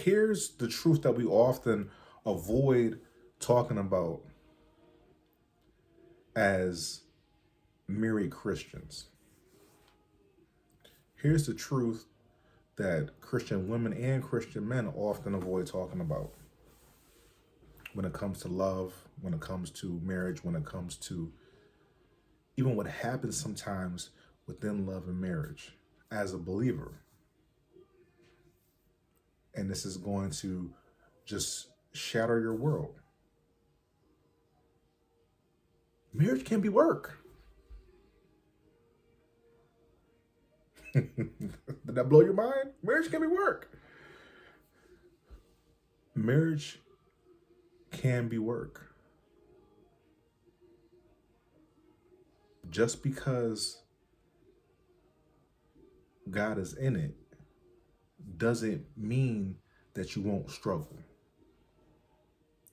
here's the truth that we often avoid talking about as married Christians. Here's the truth that Christian women and Christian men often avoid talking about when it comes to love, when it comes to marriage, when it comes to even what happens sometimes within love and marriage as a believer. And this is going to just shatter your world. Marriage can be work. Did that blow your mind? Marriage can be work. Marriage can be work. Just because God is in it doesn't mean that you won't struggle.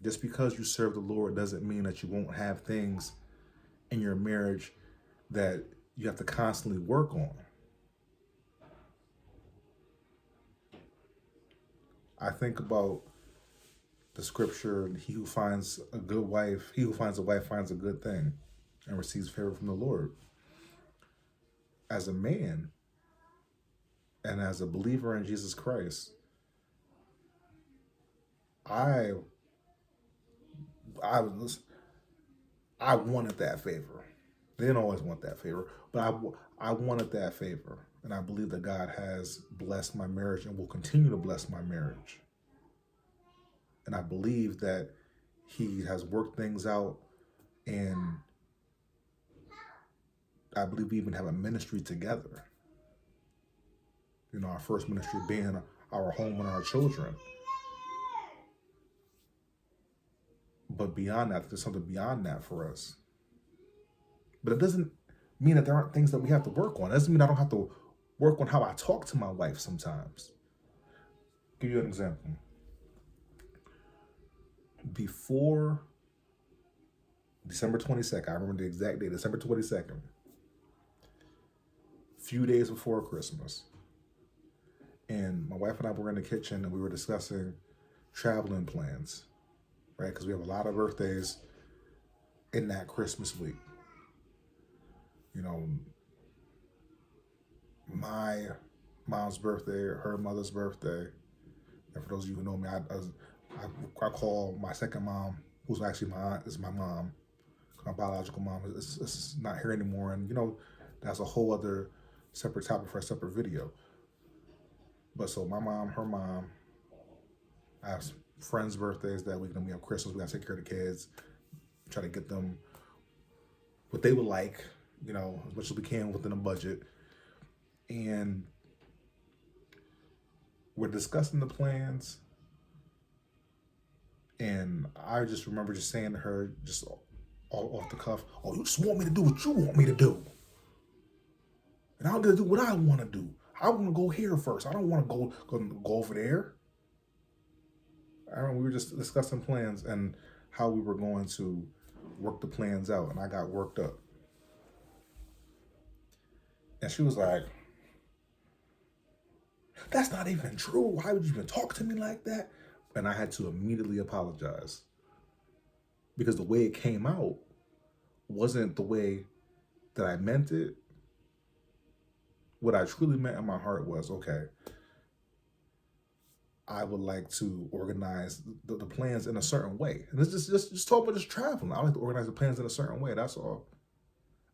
Just because you serve the Lord doesn't mean that you won't have things in your marriage that you have to constantly work on. I think about the scripture, he who finds a good wife, he who finds a wife finds a good thing and receives favor from the Lord. As a man and as a believer in Jesus Christ, I wanted that favor. They didn't always want that favor, but I wanted that favor. And I believe that God has blessed my marriage and will continue to bless my marriage. And I believe that he has worked things out, and I believe we even have a ministry together. You know, our first ministry being our home and our children. But beyond that, there's something beyond that for us. But it doesn't mean that there aren't things that we have to work on. It doesn't mean I don't have to work on how I talk to my wife sometimes. I'll give you an example. Before December 22nd, I remember the exact date, December 22nd, few days before Christmas. And my wife and I were in the kitchen and we were discussing traveling plans, right? Because we have a lot of birthdays in that Christmas week. You know, my mom's birthday, her mother's birthday. And for those of you who know me, I call my second mom, who's actually my aunt, is my mom. My biological mom is not here anymore. And, you know, that's a whole other separate topic for a separate video. But so my mom, her mom, I have friends' birthdays that week. Then we have Christmas. We got to take care of the kids, try to get them what they would like, you know, as much as we can within a budget. And we're discussing the plans. And I just remember just saying to her, just all off the cuff, oh, you just want me to do what you want me to do. And I'm going to do what I want to do. I want to go here first. I don't want to go over there. I remember we were just discussing plans and how we were going to work the plans out. And I got worked up. And she was like, that's not even true. Why would you even talk to me like that? And I had to immediately apologize. Because the way it came out wasn't the way that I meant it. What I truly meant in my heart was, okay, I would like to organize the plans in a certain way. And this just talk about just traveling. I like to organize the plans in a certain way, that's all.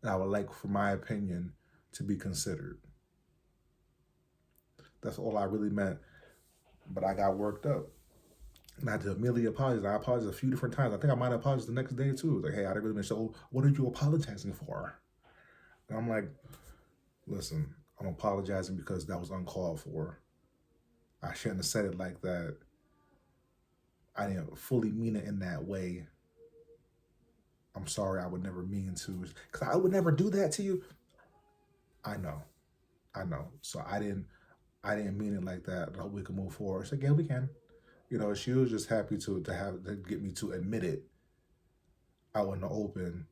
And I would like for my opinion to be considered. That's all I really meant. But I got worked up. And I had to immediately apologize. I apologized a few different times. I think I might have apologized the next day too. Like, hey, I didn't really mention, oh, what are you apologizing for? And I'm like, listen, I'm apologizing because that was uncalled for. I shouldn't have said it like that. I didn't fully mean it in that way. I'm sorry, I would never mean to. Because I would never do that to you. I know. So I didn't mean it like that. I hope we can move forward. She's like, yeah, we can. You know, she was just happy to get me to admit it out in the open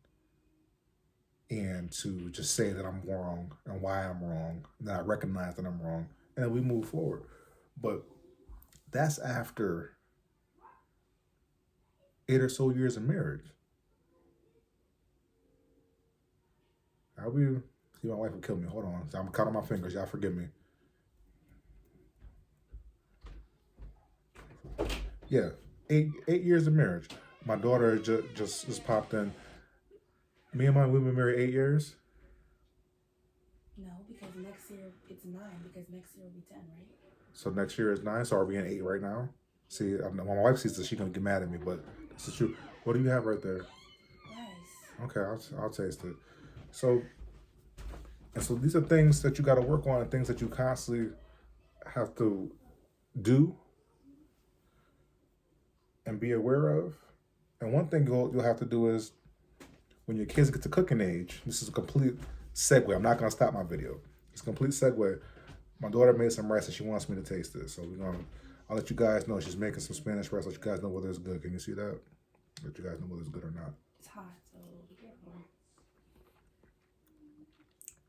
and to just say that I'm wrong and why I'm wrong, and that I recognize that I'm wrong, and then we move forward. But That's after 8 or so years of marriage. I'll be, see, my wife will kill me. Hold on. I'm counting my fingers. Y'all forgive me. Yeah, 8 years of marriage. My daughter just popped in. Me and we've been married 8 years. No, because next year it's 9. Because next year will be 10, right? So next year is 9. So are we in 8 right now? See, when my wife sees this, she's gonna get mad at me. But this is true. What do you have right there? Rice. Okay, I'll taste it. So, and so these are things that you got to work on, and things that you constantly have to do and be aware of. And one thing you'll have to do is when your kids get to cooking age. This is a complete segue. I'm not gonna stop my video. It's a complete segue. My daughter made some rice and she wants me to taste it. So I'll let you guys know. She's making some Spanish rice. Let you guys know whether it's good. Can you see that? Let you guys know whether it's good or not. It's hot, so be careful.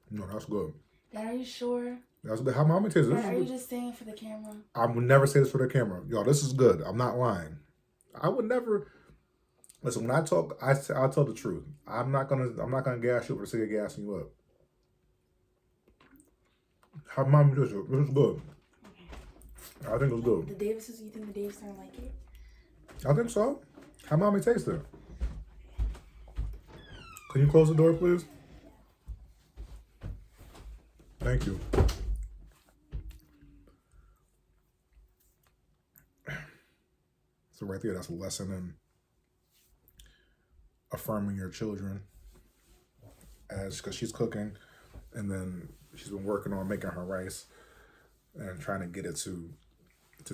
No, that's good. Dad, are you sure? That's good. How mommy tastes it? Dad, are you just saying it for the camera? I would never say this for the camera. Y'all, this is good. I'm not lying. I would never. Listen, when I talk, I'll tell the truth. I'm not gonna gas you up for the sake of gassing you up. How mommy does it? This is good. Okay. I think it's good. The Davises, you think the Davises don't like it? I think so. How mommy taste it? Can you close the door, please? Thank you. So right there, that's a lesson in affirming your children, because she's cooking, and then she's been working on making her rice and trying to get it to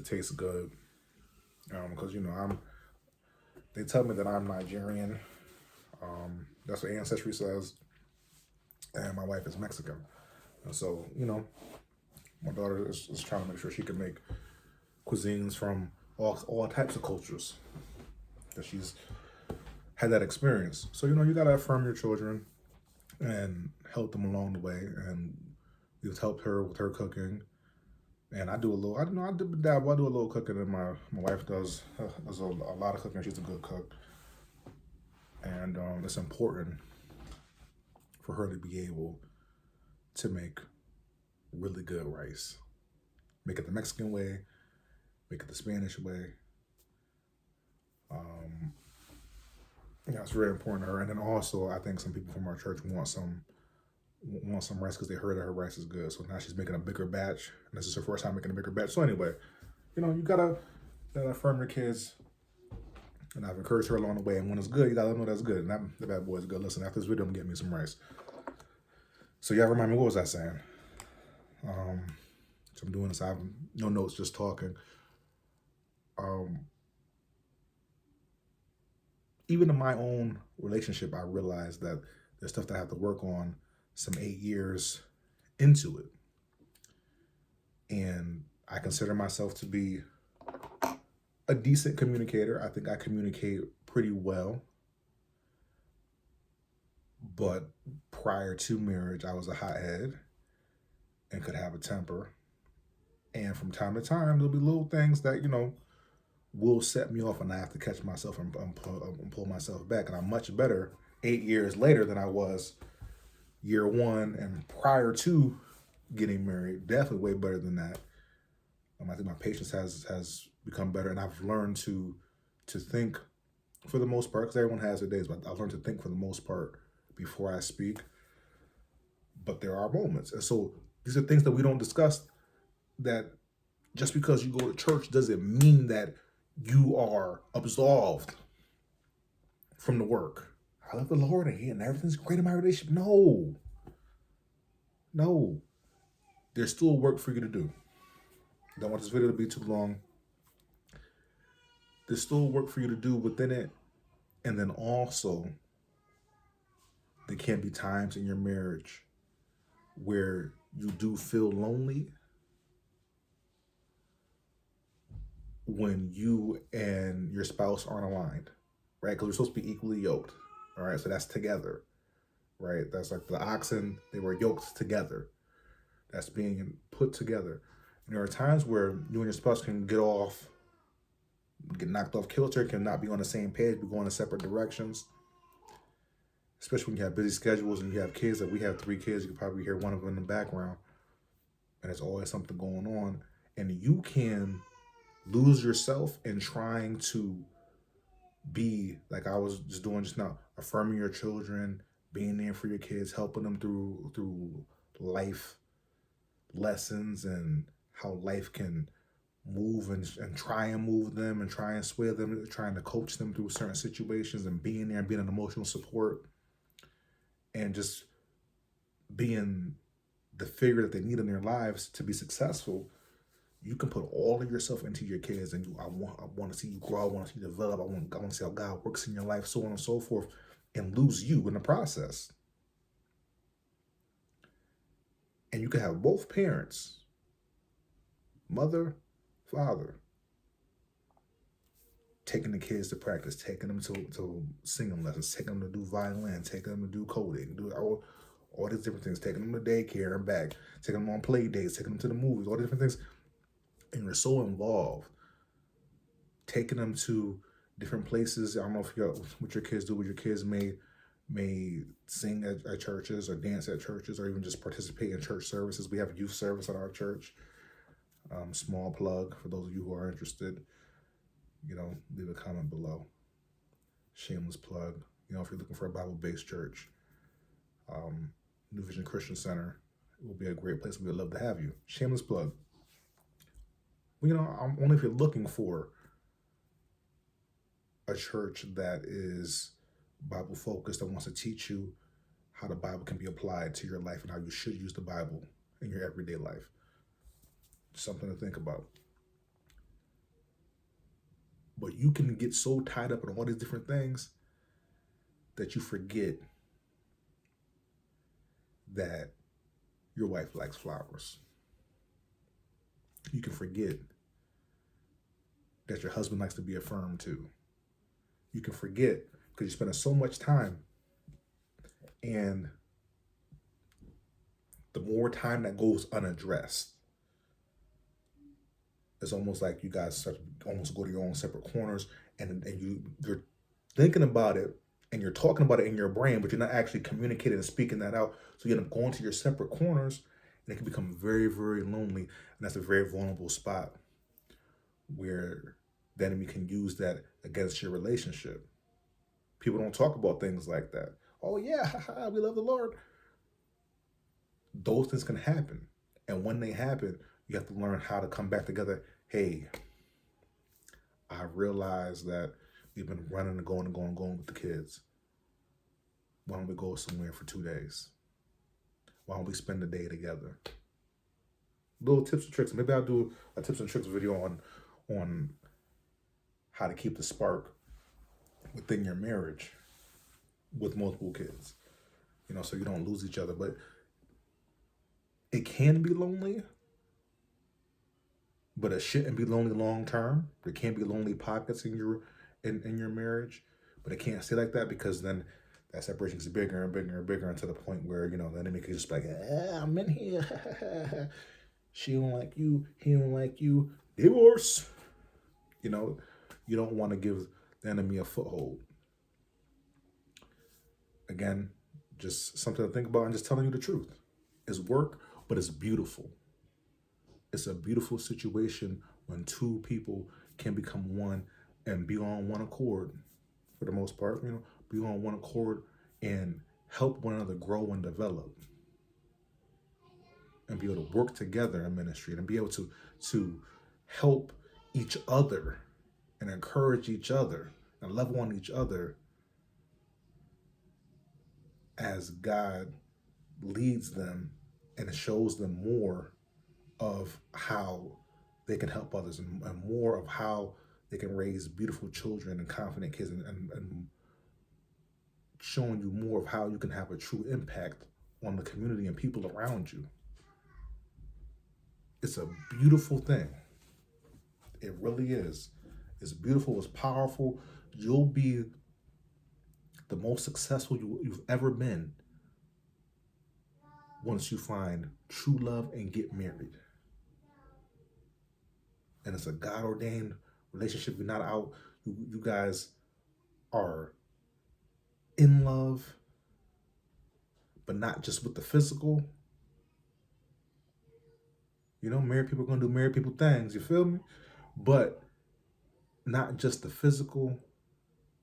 taste good. Because they tell me that I'm Nigerian. That's what Ancestry says, and my wife is Mexican. And so my daughter is trying to make sure she can make cuisines from all types of cultures, that she's had that experience. So you gotta affirm your children and help them along the way. And we've helped her with her cooking, and I do a little. I do a little cooking, and my wife does a lot of cooking. She's a good cook, and it's important for her to be able to make really good rice. Make it the Mexican way, make it the Spanish way. It's very important to her. And then also, I think some people from our church want some rice because they heard that her rice is good. So now she's making a bigger batch, and this is her first time making a bigger batch. So anyway, you gotta affirm your kids, and I've encouraged her along the way. And when it's good, you gotta let them know that's good. And the bad boy's good. Listen, after this video, I'm getting me some rice. So yeah, remind me, what was I saying? So I'm doing this. I have no notes, just talking. Even in my own relationship, I realized that there's stuff that I have to work on some 8 years into it. And I consider myself to be a decent communicator. I think I communicate pretty well. But prior to marriage, I was a hothead and could have a temper. And from time to time, there'll be little things that, will set me off, and I have to catch myself and pull myself back. And I'm much better 8 years later than I was year one and prior to getting married. Definitely way better than that. I think my patience has become better, and I've learned to think, for the most part, because everyone has their days, but I've learned to think for the most part before I speak. But there are moments, and so these are things that we don't discuss. That just because you go to church doesn't mean that you are absolved from the work. I love the Lord and everything's great in my relationship. No. There's still work for you to do. Don't want this video to be too long. There's still work for you to do within it. And then also, there can be times in your marriage where you do feel lonely, when you and your spouse aren't aligned, right? Because we're supposed to be equally yoked, all right? So that's together, right? That's like the oxen, they were yoked together. That's being put together. And there are times where you and your spouse can get knocked off kilter, can not be on the same page, be going in separate directions. Especially when you have busy schedules and you have kids. Like we have 3 kids, you can probably hear one of them in the background, and there's always something going on. And you can lose yourself in trying to be like I was just doing just now, affirming your children, being there for your kids, helping them through life lessons and how life can move and try and move them and try and sway them, trying to coach them through certain situations and being there and being an emotional support and just being the figure that they need in their lives to be successful. You can put all of yourself into your kids, and I want to see you grow. I want to see you develop. I want to see how God works in your life, so on and so forth, and lose you in the process. And you can have both parents, mother, father, taking the kids to practice, taking them to singing lessons, taking them to do violin, taking them to do coding, do all these different things, taking them to daycare and back, taking them on play dates, taking them to the movies, all the different things. And you're so involved, taking them to different places. I don't know if what your kids do, but your kids may sing at churches or dance at churches or even just participate in church services. We have a youth service at our church. Small plug for those of you who are interested. Leave a comment below. Shameless plug. If you're looking for a Bible-based church, New Vision Christian Center, it will be a great place. We would love to have you. Shameless plug. Only if you're looking for a church that is Bible focused, that wants to teach you how the Bible can be applied to your life and how you should use the Bible in your everyday life. Something to think about. But you can get so tied up in all these different things that you forget that your wife likes flowers. You can forget that your husband likes to be affirmed too. You can forget because you're spending so much time, and the more time that goes unaddressed, it's almost like you guys almost go to your own separate corners, and you're thinking about it and you're talking about it in your brain, but you're not actually communicating and speaking that out. So you end up going to your separate corners, and it can become very, very lonely, and that's a very vulnerable spot where the enemy can use that against your relationship. People don't talk about things like that. Oh yeah, we love the Lord. Those things can happen, and when they happen, you have to learn how to come back together. Hey, I realize that we've been running and going with the kids. Why don't we go somewhere for 2 days? Why don't we spend the day together? Little tips and tricks. Maybe I'll do a tips and tricks video on how to keep the spark within your marriage with multiple kids. So you don't lose each other. But it can be lonely, but it shouldn't be lonely long term. There can be lonely pockets in your marriage, but it can't stay like that, because then that separation gets bigger and bigger and bigger until the point where the enemy can just be like, I'm in here. She don't like you. He don't like you. Divorce. You don't want to give the enemy a foothold. Again, just something to think about, and just telling you the truth. It's work, but it's beautiful. It's a beautiful situation when two people can become one and be on one accord, for the most part, be on one accord and help one another grow and develop and be able to work together in ministry and be able to help each other and encourage each other and love on each other as God leads them and shows them more of how they can help others and more of how they can raise beautiful children and confident kids and showing you more of how you can have a true impact on the community and people around you. It's a beautiful thing. It really is. It's beautiful. It's powerful. You'll be the most successful you've ever been once you find true love and get married. and it's a God ordained relationship. You're not out. You guys are in love, but not just with the physical. You know, married people are gonna do married people things. You feel me? But not just the physical.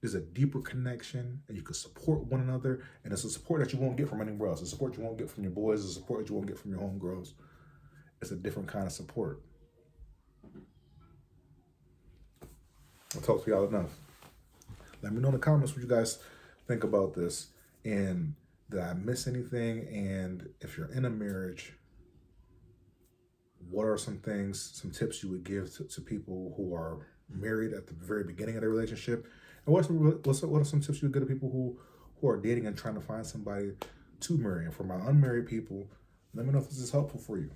There's a deeper connection, and you can support one another. And it's a support that you won't get from anywhere else. It's a support you won't get from your boys. It's a support that you won't get from your homegirls. It's a different kind of support. I'll talk to y'all enough. Let me know in the comments what you guys think about this, and did I miss anything? And if you're in a marriage, what are some things, some tips you would give to people who are married at the very beginning of their relationship? And what are some tips you would give to people who are dating and trying to find somebody to marry? And for my unmarried people, let me know if this is helpful for you.